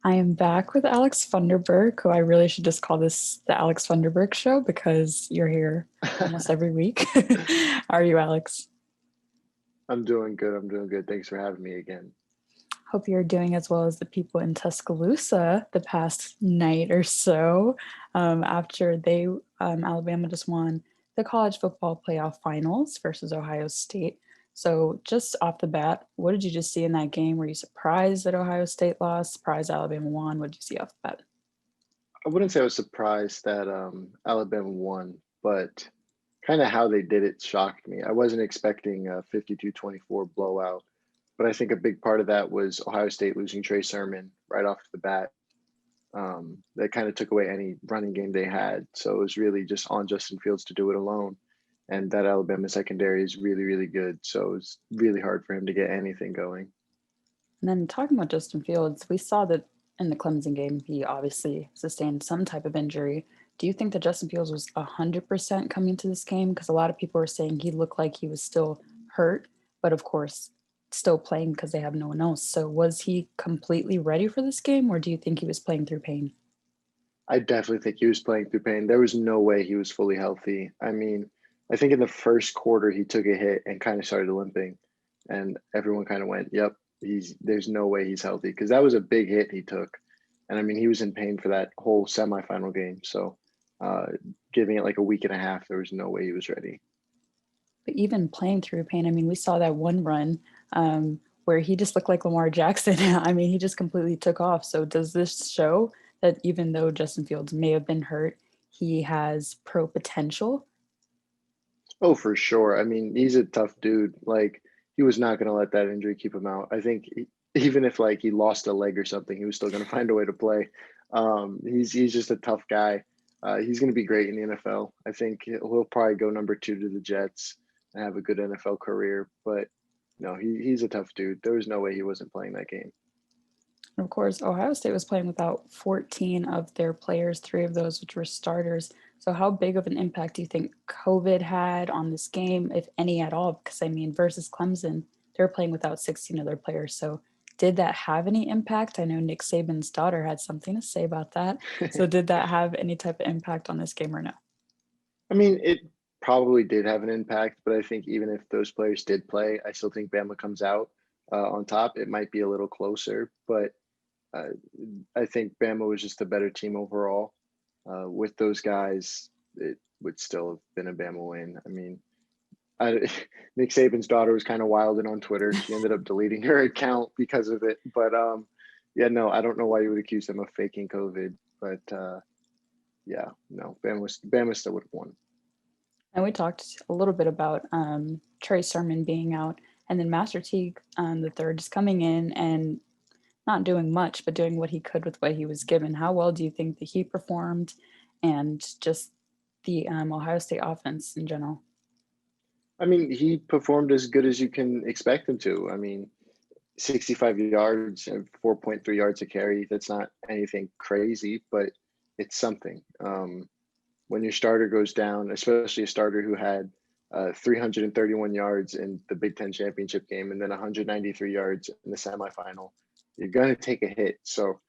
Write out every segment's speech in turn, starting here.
I am back with Alex Funderburke, who I really should just call this the Alex Funderburke Show because you're here almost every week. How are you, Alex? I'm doing good. I'm doing good. Thanks for having me again. Hope you're doing as well as the people in Tuscaloosa the past night or so after Alabama just won the college football playoff finals versus Ohio State. So, just off the bat, what did you just see in that game? Were you surprised that Ohio State lost? Surprised Alabama won? What did you see off the bat? I wouldn't say I was surprised that Alabama won, but kind of how they did it shocked me. I wasn't expecting a 52-24 blowout, but I think a big part of that was Ohio State losing Trey Sermon right off the bat. That kind of took away any running game they had. So it was really just on Justin Fields to do it alone. And that Alabama secondary is really, really good. So it's really hard for him to get anything going. And then talking about Justin Fields, we saw that in the Clemson game, he obviously sustained some type of injury. Do you think that Justin Fields was 100% coming into this game? Because a lot of people were saying he looked like he was still hurt, but of course, still playing because they have no one else. So was he completely ready for this game, or do you think he was playing through pain? I definitely think he was playing through pain. There was no way he was fully healthy. I mean, I think in the first quarter he took a hit and kind of started limping, and everyone kind of went, "Yep, there's no way he's healthy," because that was a big hit he took, and I mean he was in pain for that whole semifinal game. So, uh, giving it like a week and a half, there was no way he was ready. But even playing through pain, I mean, we saw that one run where he just looked like Lamar Jackson. I mean, he just completely took off. So does this show that even though Justin Fields may have been hurt, he has pro potential? Oh, for sure. I mean, he's a tough dude. Like he was not going to let that injury keep him out. I think even if like he lost a leg or something, he was still going to find a way to play. He's just a tough guy. He's going to be great in the NFL. I think he'll probably go number two to the Jets and have a good NFL career. But no, he's a tough dude. There was no way he wasn't playing that game. And of course, Ohio State was playing without 14 of their players, three of those which were starters. So, how big of an impact do you think COVID had on this game, if any at all? Because, I mean, versus Clemson, they're playing without 16 of their players. So, did that have any impact? I know Nick Saban's daughter had something to say about that. So, did that have any type of impact on this game or no? I mean, it probably did have an impact, but I think even if those players did play, I still think Bama comes out on top. It might be a little closer, but uh, I think Bama was just a better team overall. With those guys, it would still have been a Bama win. I mean, I, Nick Saban's daughter was kind of wilding on Twitter. She ended up deleting her account because of it. But yeah, no, I don't know why you would accuse them of faking COVID. But yeah, no, Bama still would have won. And we talked a little bit about Trey Sermon being out, and then Master Teague, the third, just coming in and not doing much, but doing what he could with what he was given. How well do you think that he performed, and just the Ohio State offense in general? I mean, he performed as good as you can expect him to. I mean, 65 yards and 4.3 yards a carry. That's not anything crazy, but it's something. When your starter goes down, especially a starter who had 331 yards in the Big Ten championship game and then 193 yards in the semifinal, you're going to take a hit. So,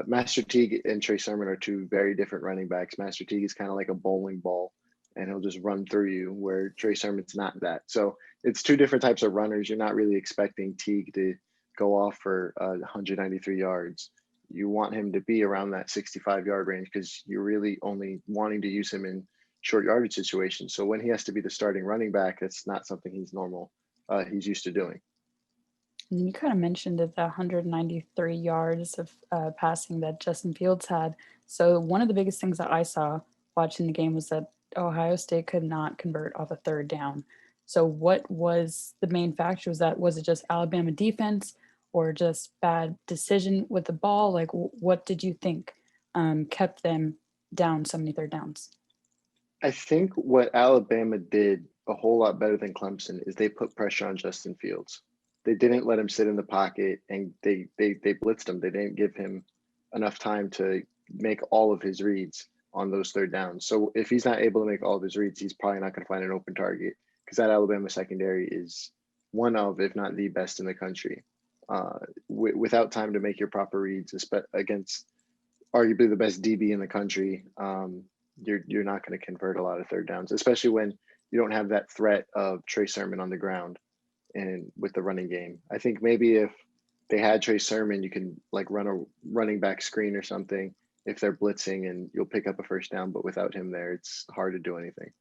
Master Teague and Trey Sermon are two very different running backs. Master Teague is kind of like a bowling ball, and he'll just run through you, where Trey Sermon's not that. So, it's two different types of runners. You're not really expecting Teague to go off for 193 yards. You want him to be around that 65-yard range because you're really only wanting to use him in short yardage situations. So when he has to be the starting running back, that's not something he's used to doing. And you kind of mentioned it, the 193 yards of passing that Justin Fields had. So one of the biggest things that I saw watching the game was that Ohio State could not convert off a third down. So what was the main factor? Was it just Alabama defense or just bad decision with the ball? Like what did you think kept them down so many third downs? I think what Alabama did a whole lot better than Clemson is they put pressure on Justin Fields. They didn't let him sit in the pocket, and they blitzed him. They didn't give him enough time to make all of his reads on those third downs. So if he's not able to make all of his reads, he's probably not going to find an open target because that Alabama secondary is one of, if not the best in the country. without time to make your proper reads against arguably the best DB in the country. You're not going to convert a lot of third downs, especially when you don't have that threat of Trey Sermon on the ground and with the running game. I think maybe if they had Trey Sermon, you can like run a running back screen or something if they're blitzing and you'll pick up a first down. But without him there, it's hard to do anything.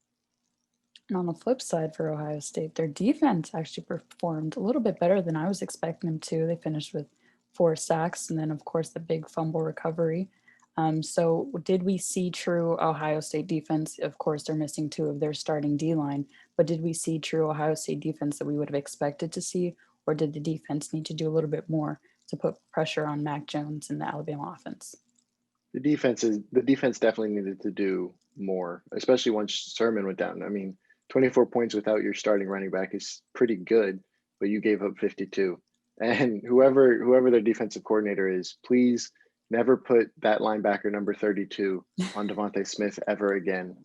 And on the flip side for Ohio State, their defense actually performed a little bit better than I was expecting them to. They finished with 4 sacks and then, of course, the big fumble recovery. So, did we see true Ohio State defense? Of course, they're missing 2 of their starting D line, but did we see true Ohio State defense that we would have expected to see, or did the defense need to do a little bit more to put pressure on Mac Jones and the Alabama offense? The defense definitely needed to do more, especially once Sermon went down. I mean, 24 points without your starting running back is pretty good, but you gave up 52. And whoever their defensive coordinator is, please never put that linebacker number 32 on Devontae Smith ever again.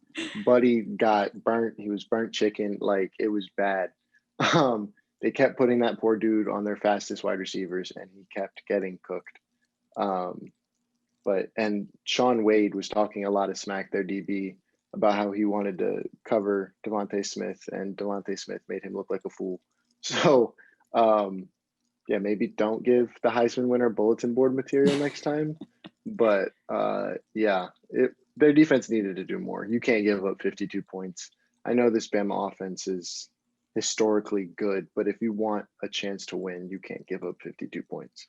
Buddy got burnt. He was burnt chicken. Like it was bad. They kept putting that poor dude on their fastest wide receivers, and he kept getting cooked. Um, and Sean Wade was talking a lot of smack, their DB, about how he wanted to cover Devontae Smith, and Devontae Smith made him look like a fool. So, um, yeah, maybe don't give the Heisman winner bulletin board material next time. But yeah, their defense needed to do more. You can't give up 52 points. I know this Bama offense is historically good, but if you want a chance to win, you can't give up 52 points.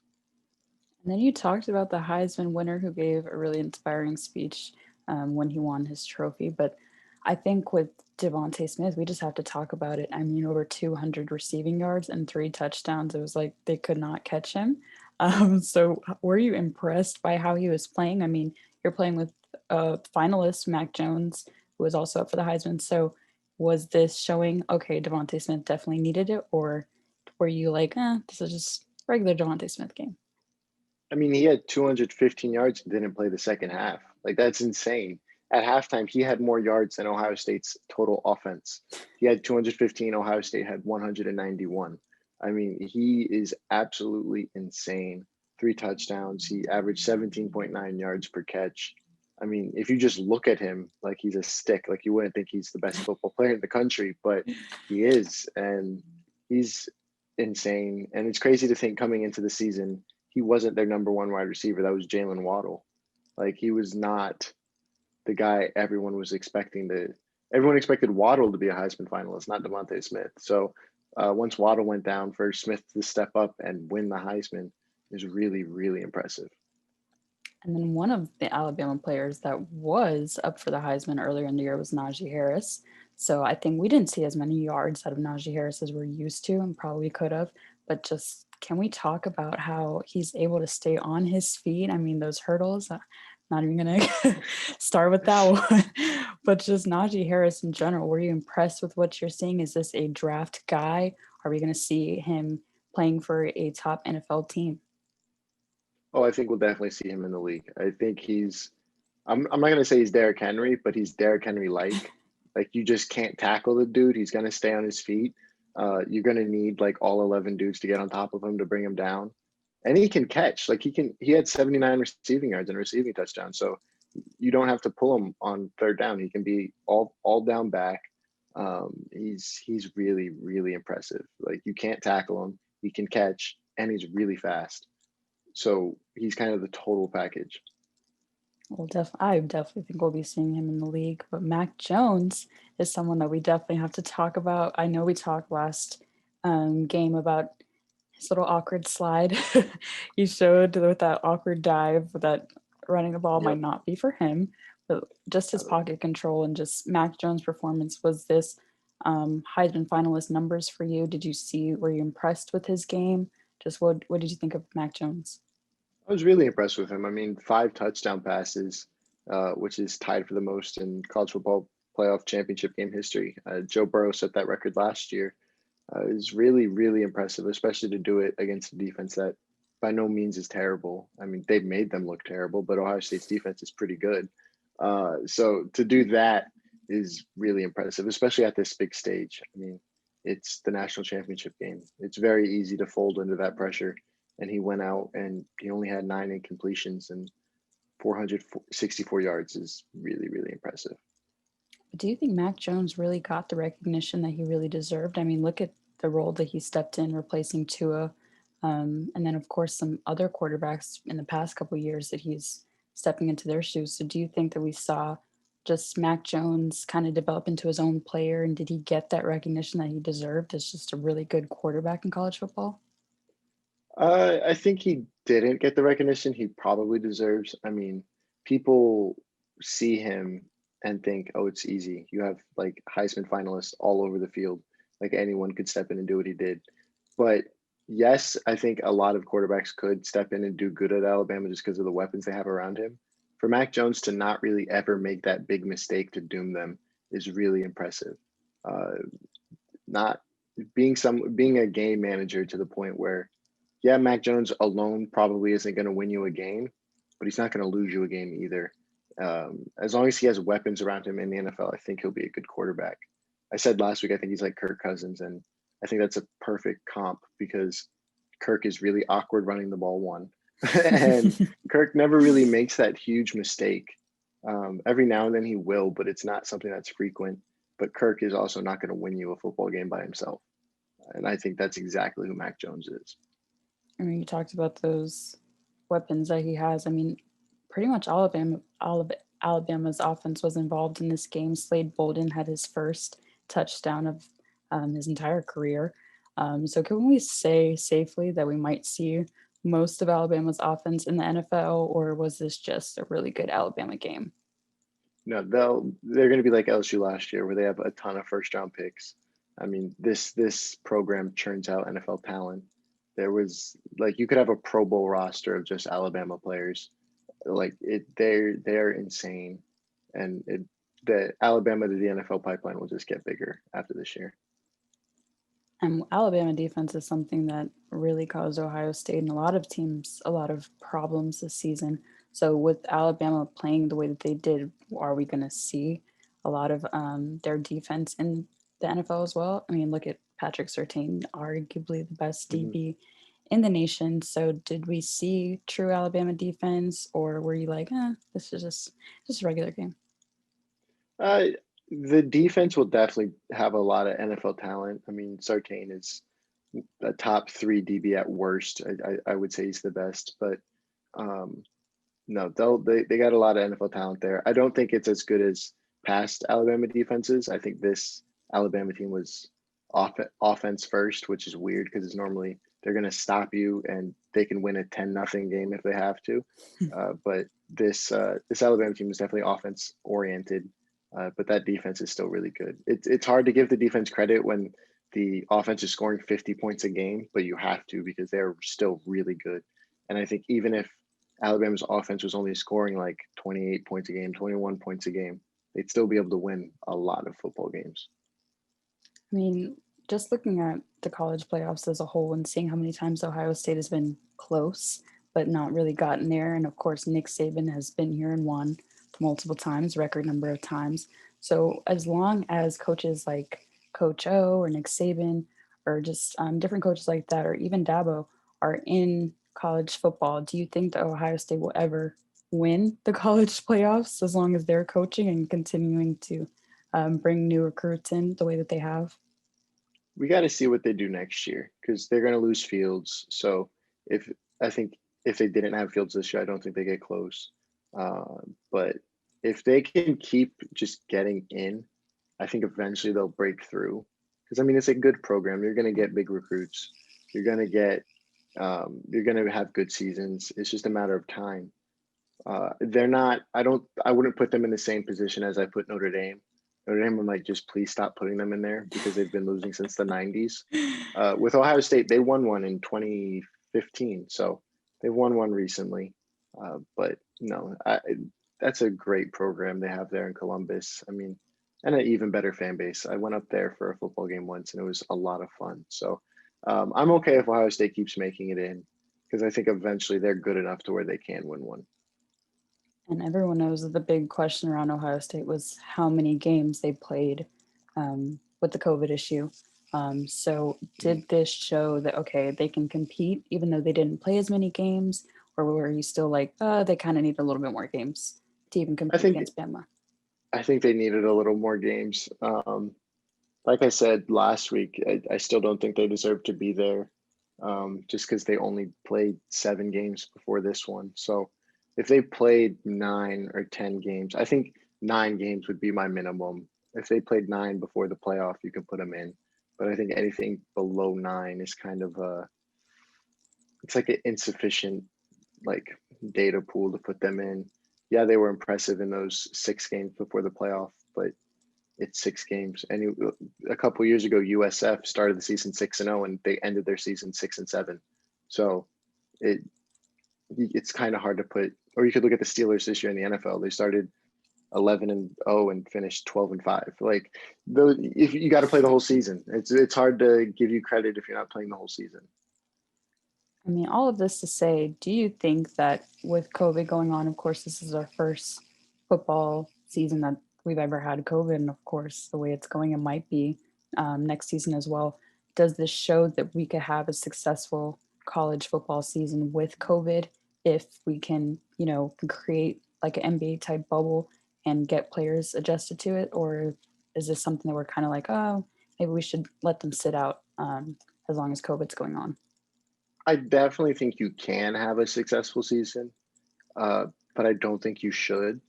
And then you talked about the Heisman winner who gave a really inspiring speech when he won his trophy. But I think with Devontae Smith, we just have to talk about it. I mean, over 200 receiving yards and 3 touchdowns. It was like they could not catch him. So, were you impressed by how he was playing? I mean, you're playing with a finalist, Mac Jones, who was also up for the Heisman. So, was this showing, okay, Devontae Smith definitely needed it? Or were you like, this is just regular Devontae Smith game? I mean, he had 215 yards and didn't play the second half. Like, that's insane. At halftime, he had more yards than Ohio State's total offense. He had 215. Ohio State had 191. I mean, he is absolutely insane. 3 touchdowns. He averaged 17.9 yards per catch. I mean, if you just look at him like he's a stick, like you wouldn't think he's the best football player in the country, but he is. And he's insane. And it's crazy to think coming into the season, he wasn't their number one wide receiver. That was Jalen Waddle. Like he was not the guy everyone was expecting to. Everyone expected Waddle to be a Heisman finalist, not Devontae Smith. So once Waddle went down, for Smith to step up and win the Heisman is really, really impressive. And then one of the Alabama players that was up for the Heisman earlier in the year was Najee Harris. So I think we didn't see as many yards out of Najee Harris as we're used to and probably could have. But just can we talk about how he's able to stay on his feet? I mean, those hurdles, not even going to start with that one. But just Najee Harris in general, were you impressed with what you're seeing? Is this a draft guy? Are we going to see him playing for a top NFL team? Oh, I think we'll definitely see him in the league. I think I'm not going to say he's Derrick Henry, but he's Derrick Henry like. Like you just can't tackle the dude. He's going to stay on his feet. You're going to need like all 11 dudes to get on top of him to bring him down. And he can catch. Like he had 79 receiving yards and a receiving touchdown. So you don't have to pull him on third down. He can be all down back. He's really, really impressive. Like you can't tackle him. He can catch and he's really fast. So he's kind of the total package. Well, I definitely think we'll be seeing him in the league. But Mac Jones is someone that we definitely have to talk about. I know we talked last game about his little awkward slide he showed with that awkward dive that running the ball might Yep. not be for him, but just his pocket control and just Mac Jones' performance. Was this Heisman finalist numbers for you? Were you impressed with his game? Just what did you think of Mac Jones? I was really impressed with him. I mean, 5 touchdown passes, which is tied for the most in college football playoff championship game history. Joe Burrow set that record last year. Is really, really impressive, especially to do it against a defense that by no means is terrible. I mean, they've made them look terrible, but Ohio State's defense is pretty good. So to do that is really impressive, especially at this big stage. I mean, it's the national championship game. It's very easy to fold into that pressure. and he went out and he only had 9 incompletions and 464 yards is really, really impressive. Do you think Mac Jones really got the recognition that he really deserved? I mean, look at the role that he stepped in replacing Tua, and then of course some other quarterbacks in the past couple of years that he's stepping into their shoes. So do you think that we saw just Mac Jones kind of develop into his own player, and did he get that recognition that he deserved as just a really good quarterback in college football? I think he didn't get the recognition he probably deserves. I mean, people see him and think, oh, it's easy. You have like Heisman finalists all over the field. Like anyone could step in and do what he did. But yes, I think a lot of quarterbacks could step in and do good at Alabama just because of the weapons they have around him. For Mac Jones to not really ever make that big mistake to doom them is really impressive. Uh, not being a game manager to the point where, yeah, Mac Jones alone probably isn't going to win you a game, but he's not going to lose you a game either. As long as he has weapons around him in the NFL, I think he'll be a good quarterback. I said last week I think he's like Kirk Cousins, and I think that's a perfect comp because Kirk is really awkward running the ball one, and Kirk never really makes that huge mistake. Every now and then he will, but it's not something that's frequent. But Kirk is also not going to win you a football game by himself, and I think that's exactly who Mac Jones is. I mean, you talked about those weapons that he has. I mean, pretty much all of Alabama's offense was involved in this game. Slade Bolden had his first touchdown of his entire career. So, can we say safely that we might see most of Alabama's offense in the NFL, or was this just a really good Alabama game? No, they're going to be like LSU last year, where they have a ton of first round picks. I mean, this program churns out NFL talent. There was like you could have a Pro Bowl roster of just Alabama players. Like they're insane, and the Alabama to the NFL pipeline will just get bigger after this year. And Alabama defense is something that really caused Ohio State and a lot of teams a lot of problems this season. So with Alabama playing the way that they did, are we going to see a lot of their defense in the NFL as well? I mean, look at Patrick Surtain, arguably the best Mhm. DB in the nation. So did we see true Alabama defense, or were you like, this is just a regular game? Uh, the defense will definitely have a lot of NFL talent. I mean, Sartain is a top three DB at worst. I would say he's the best, but um, no, they got a lot of NFL talent there. I don't think it's as good as past Alabama defenses. I think this Alabama team was offense first, which is weird because it's normally they're going to stop you and they can win a 10-0 game if they have to. But this Alabama team is definitely offense oriented, but that defense is still really good. It's hard to give the defense credit when the offense is scoring 50 points a game, but you have to because they're still really good. And I think even if Alabama's offense was only scoring like 28 points a game, 21 points a game, they'd still be able to win a lot of football games. I mean, just looking at the college playoffs as a whole and seeing how many times Ohio State has been close, but not really gotten there. And of course, Nick Saban has been here and won multiple times, record number of times. So as long as coaches like Coach O or Nick Saban or just different coaches like that, or even Dabo are in college football, do you think that Ohio State will ever win the college playoffs as long as they're coaching and continuing to bring new recruits in the way that they have? We got to see what they do next year because they're going to lose Fields. So if I think if they didn't have Fields this year, I don't think they get close. But if they can keep just getting in, I think eventually they'll break through. Because I mean, it's a good program. You're going to get big recruits. You're going to get you're going to have good seasons. It's just a matter of time. They're not. I wouldn't put them in the same position as I put Notre Dame. Notre Dame, I'm like, just please stop putting them in there because they've been losing since the '90s. With Ohio State, they won one in 2015, so they've won one recently. But no, that's a great program they have there in Columbus. I mean, and an even better fan base. I went up there for a football game once, and it was a lot of fun. So I'm okay if Ohio State keeps making it in because I think eventually they're good enough to where they can win one. And everyone knows that the big question around Ohio State was how many games they played with the COVID issue. So Mhm. did this show that, okay, they can compete even though they didn't play as many games? Or were you still like, they kind of need a little bit more games to even I compete think against Bama? I think they needed a little more games. Like I said last week, I still don't think they deserve to be there, just because they only played 7 games before this one. So if they played 9 or 10 games, I think 9 games would be my minimum. If they played 9 before the playoff, you can put them in. But I think anything below 9 is kind of it's like an insufficient like data pool to put them in. Yeah, they were impressive in those 6 games before the playoff, but it's 6 games. And a couple years ago, USF started the season 6-0, and they ended their season 6-7. So it it's kind of hard to put. Or you could look at the Steelers this year in the NFL. They started 11-0 and finished 12-5. Like, though, if you got to play the whole season, it's hard to give you credit if you're not playing the whole season. I mean, all of this to say, do you think that with COVID going on, of course, this is our first football season that we've ever had COVID, and of course, the way it's going, it might be next season as well. Does this show that we could have a successful college football season with COVID if we can, create like an NBA type bubble and get players adjusted to it? Or is this something that we're kind of like, oh, maybe we should let them sit out as long as COVID's going on? I definitely think you can have a successful season, uh, but I don't think you should.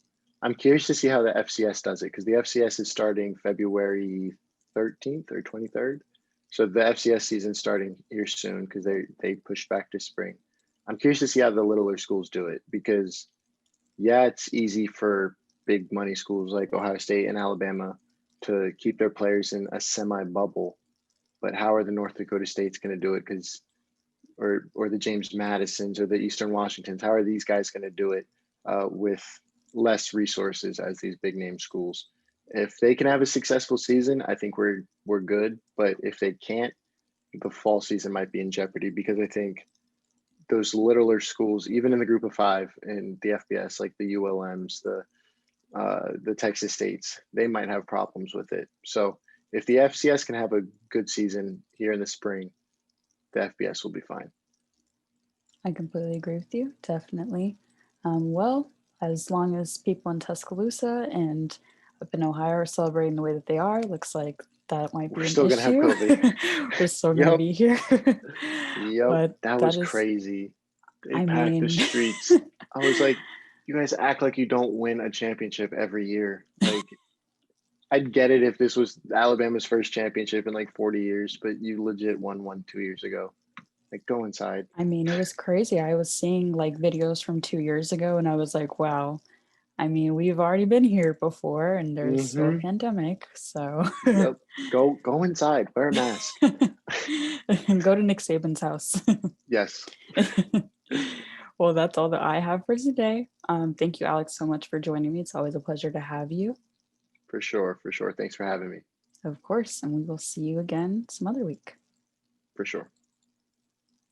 I'm curious to see how the FCS does it, because the FCS is starting February 13th or 23rd. So the FCS season starting here soon because they pushed back to spring. I'm curious to see how the littler schools do it, because yeah, it's easy for big money schools like Ohio State and Alabama to keep their players in a semi bubble, but how are the North Dakota States going to do it? Because or the James Madisons or the Eastern Washingtons, how are these guys going to do it with less resources as these big name schools? If they can have a successful season, I think we're good. But if they can't, the fall season might be in jeopardy, because I think those littler schools, even in the group of five in the FBS, like the ULMs, the Texas States, they might have problems with it. So if the FCS can have a good season here in the spring, the FBS will be fine. I completely agree with you. Definitely. Well, as long as people in Tuscaloosa and up in Ohio are celebrating the way that they are, looks like that might We're be an still gonna have issue. COVID. We're still going to Yep. be here. Yep. But That that was is, crazy. They I packed the mean, streets. I was like, you guys act like you don't win a championship every year. Like, I'd get it if this was Alabama's first championship in like 40 years, but you legit won one 2 years ago. Like, go inside. I mean, it was crazy. I was seeing like videos from 2 years ago and I was like, wow, I mean, we've already been here before and there's still a Mm-hmm. pandemic. So Yep. Go inside. Wear a mask. go to Nick Saban's house. Yes. Well, that's all that I have for today. Thank you, Alex, so much for joining me. It's always a pleasure to have you, For sure. For sure. Thanks for having me. of course, and we will see you again some other week. For sure.